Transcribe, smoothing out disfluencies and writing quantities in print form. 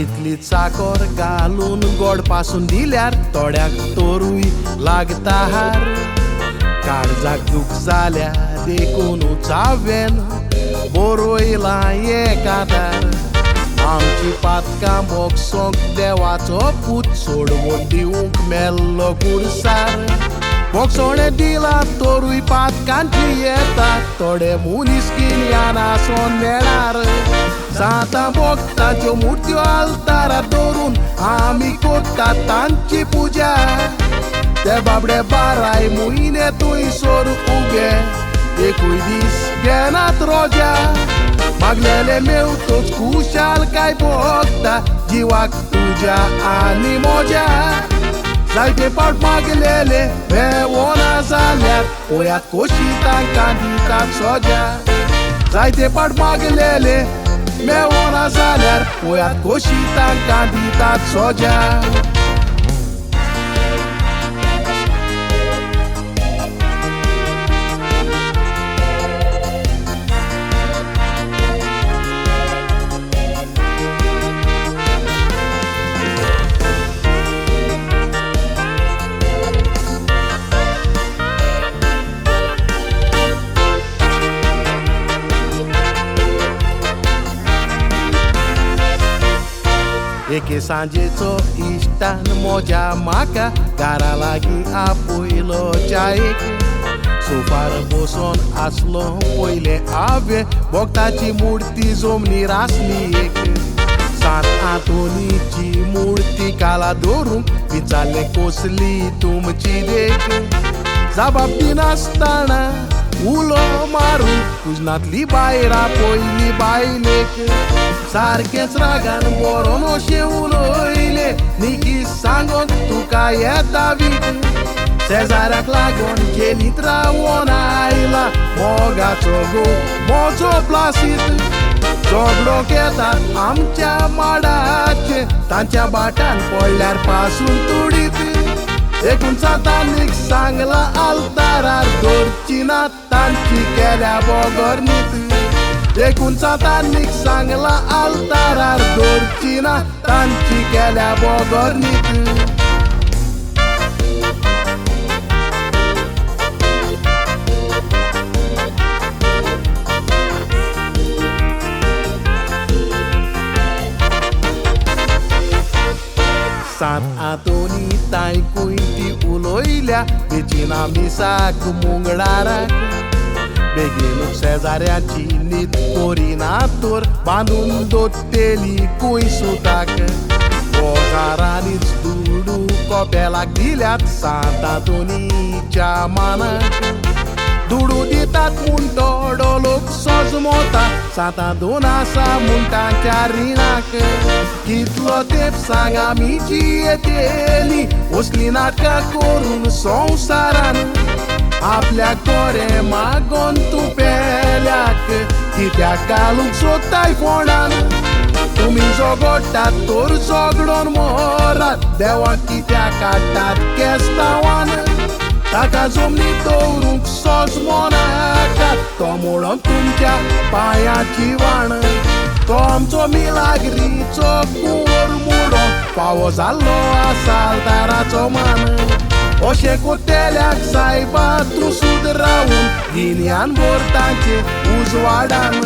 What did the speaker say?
इतली चाकर घालून गोड पासून दिल्यार थोड्याक तोरूय लागता हार काळजाक दूख जाल्या देखूनच हांवें बरयला हें कांतार आमची पातकां बोगसोंक देवाचो पूत सोडवून दिवंक मेल्लो कुडसार बोगसोणें दिला तोरूय पातकांची येतात थोडे मनीस गिन्यानासोन मेळार सातां भोगतांच्यो मुर्त्यो आल्तारार दवरून आमी कोत्तात तांची पुजा ते बाबडे 12 म्हयने थंयसर उबे एकूय दीस घेनात रोजा मागलेले मेवतोच खुशालकाय भोगता जिवाक तुज्या आनी मोज्या जायते पावट मागलेले मेवना जाल्यार पळयात कशी तांकां दितात सोज्या जायते पावट मागलेले मेवना जाल्यार पळयात कशी तांकां दितात सोज्या एके सांजेचो इश्टान मोज्या म्हाका घरा लागीं आपयलो चायेक सोफार बसोन आसलो पयले हांवें भोगताची मुर्ती जमनीर आसली एक सांत आंतोनीची मुर्ती काला धरूंक विचारलें कसली तुमची देख जबाब दिनासतना उलो मारून कुजनांतली बायरां पयली बायलेक सारकेंच रागान बरोन अशें उलयले निकी सांगोन तुका येता वीट शेजाऱ्याक लागून गेलीत रावोन आयला मोगाचो गो मोजो प्लासीत झगडोक येतात आमच्या माडाचे तांच्या बाटान पडल्यार पासून तुडीत देखून सातानीक सांगला आल्तारार दवरची ना तांची केल्या बोगोरनीत देखून सातानीक सांगला आल्तारार दवरची ना तांची केल्या बोगोरनीत सांत आंतोनी तायकूय ती उलयल्या बेचिना मिसाक मुंगडाराक बेगीन शेजाऱ्याची न्हीद करिना तर बांदून दोत्तेली कुंय सुताक गोजारांनीच दुडू कोपेलाक दिल्यात सांत आंतोनीच्या मानाक दुडू दितात म्हूण थोडो लोक सजमोता सातां दोन आसा म्हूण तांच्या रिणाक कितलो तेंप सांग आमी जियेतेली असली नाटकां करून संवसारान आपल्या कोरे मागोन तूं पेल्याक कित्याक घालूंक सोदताय फोंडान तुमी झगडटात तर झगडोन मोरात देवाक कित्याक काडटात केस्तांवान ताका जमनी दवरूंक सजमो नाकात तो मोडोन तुमच्या पांयाची वाण तो आमचो मिलाग्रीचो कुंवर मोडोन फावो जाल्लो आसा दाराचो मान अशें कोतेल्याक सायबा तूं सुद्दां रावून गिन्यान भर तांचे उजवाडान